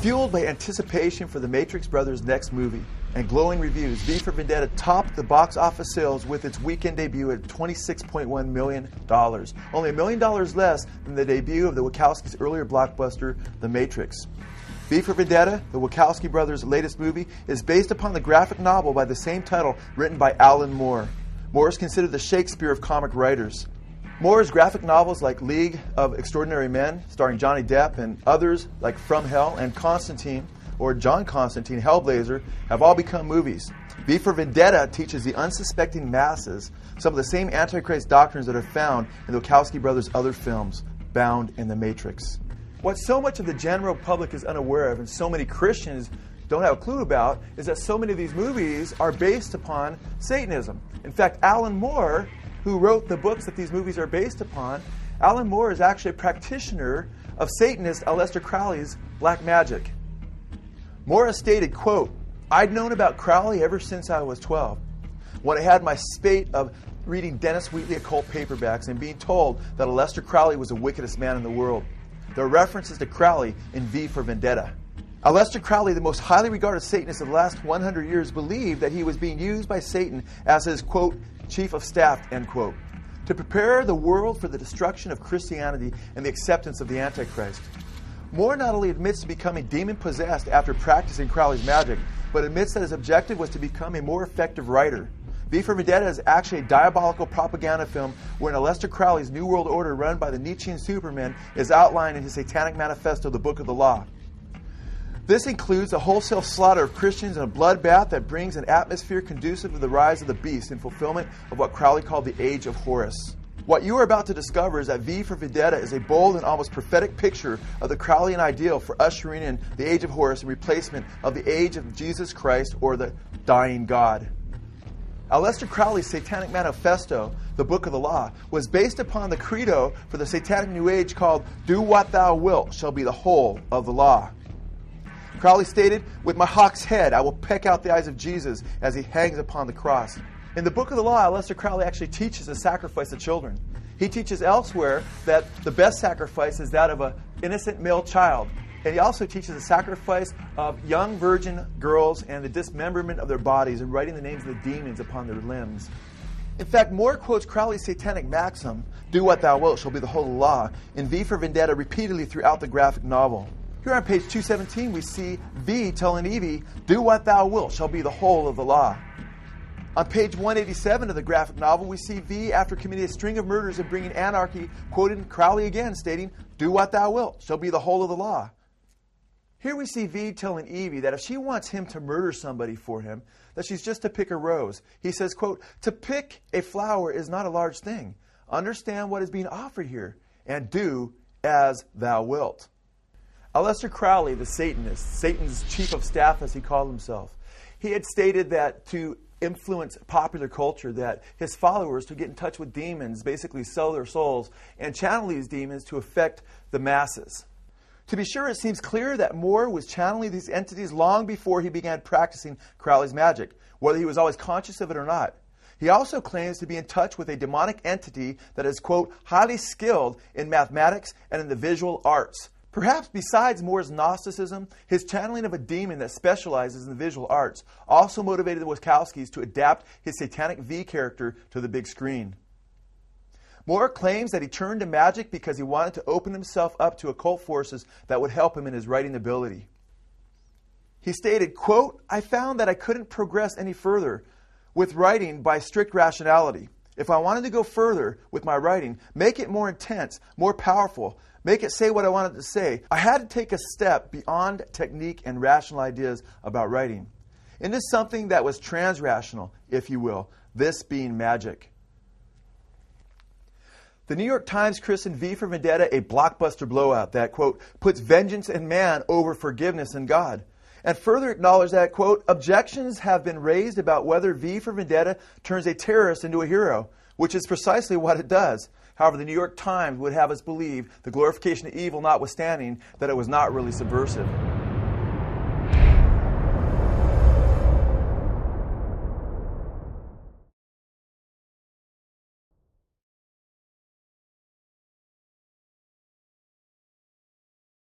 Fueled by anticipation for the Matrix Brothers' next movie and glowing reviews, V for Vendetta topped the box office sales with its weekend debut at $26.1 million, only $1 million less than the debut of the Wachowskis' earlier blockbuster, The Matrix. V for Vendetta, the Wachowski brothers' latest movie, is based upon the graphic novel by the same title written by Alan Moore. Moore is considered the Shakespeare of comic writers. Moore's graphic novels like League of Extraordinary Men, starring Johnny Depp, and others like From Hell and Constantine, or John Constantine, Hellblazer, have all become movies. V for Vendetta teaches the unsuspecting masses some of the same Antichrist doctrines that are found in the Wachowski brothers' other films, bound in The Matrix. What so much of the general public is unaware of, and so many Christians don't have a clue about, is that so many of these movies are based upon Satanism. In fact, Alan Moore, who wrote the books that these movies are based upon, Alan Moore is actually a practitioner of Satanist Aleister Crowley's black magic. Moore has stated, quote, "I'd known about Crowley ever since I was 12, when I had my spate of reading Dennis Wheatley occult paperbacks and being told that Aleister Crowley was the wickedest man in the world. There are references to Crowley in V for Vendetta." Aleister Crowley, the most highly regarded Satanist of the last 100 years, believed that he was being used by Satan as his, quote, chief of staff, end quote, to prepare the world for the destruction of Christianity and the acceptance of the Antichrist. Moore not only admits to becoming demon-possessed after practicing Crowley's magic, but admits that his objective was to become a more effective writer. V for Vendetta is actually a diabolical propaganda film wherein Aleister Crowley's New World Order run by the Nietzschean Superman is outlined in his satanic manifesto, the Book of the Law. This includes a wholesale slaughter of Christians and a bloodbath that brings an atmosphere conducive to the rise of the beast in fulfillment of what Crowley called the Age of Horus. What you are about to discover is that V for Vendetta is a bold and almost prophetic picture of the Crowleyan ideal for ushering in the Age of Horus in replacement of the Age of Jesus Christ, or the dying God. Aleister Crowley's Satanic Manifesto, the Book of the Law, was based upon the credo for the Satanic New Age called "Do what thou wilt shall be the whole of the law." Crowley stated, "With my hawk's head I will peck out the eyes of Jesus as he hangs upon the cross." In the Book of the Law, Aleister Crowley actually teaches the sacrifice of children. He teaches elsewhere that the best sacrifice is that of an innocent male child. And he also teaches the sacrifice of young virgin girls and the dismemberment of their bodies and writing the names of the demons upon their limbs. In fact, Moore quotes Crowley's satanic maxim, "Do what thou wilt shall be the whole of the law," in V for Vendetta repeatedly throughout the graphic novel. Here on page 217, we see V telling Evie, "Do what thou wilt shall be the whole of the law." On page 187 of the graphic novel, we see V, after committing a string of murders and bringing anarchy, quoting Crowley again, stating, "Do what thou wilt shall be the whole of the law." Here we see V telling Evie that if she wants him to murder somebody for him, that she's just to pick a rose. He says, quote, "To pick a flower is not a large thing. Understand what is being offered here, and do as thou wilt." Aleister Crowley, the Satanist, Satan's chief of staff as he called himself, he had stated that to influence popular culture, that his followers to get in touch with demons, basically sell their souls, and channel these demons to affect the masses. To be sure, it seems clear that Moore was channeling these entities long before he began practicing Crowley's magic, whether he was always conscious of it or not. He also claims to be in touch with a demonic entity that is, quote, highly skilled in mathematics and in the visual arts. Perhaps besides Moore's Gnosticism, his channeling of a demon that specializes in the visual arts also motivated the Wachowskis to adapt his satanic V character to the big screen. Moore claims that he turned to magic because he wanted to open himself up to occult forces that would help him in his writing ability. He stated, quote, "I found that I couldn't progress any further with writing by strict rationality. If I wanted to go further with my writing, make it more intense, more powerful, make it say what I wanted to say, I had to take a step beyond technique and rational ideas about writing into something that was transrational, if you will, this being magic." The New York Times christened V for Vendetta a blockbuster blowout that, quote, puts vengeance in man over forgiveness in God, and further acknowledged that, quote, objections have been raised about whether V for Vendetta turns a terrorist into a hero, which is precisely what it does. However, the New York Times would have us believe, the glorification of evil notwithstanding, that it was not really subversive.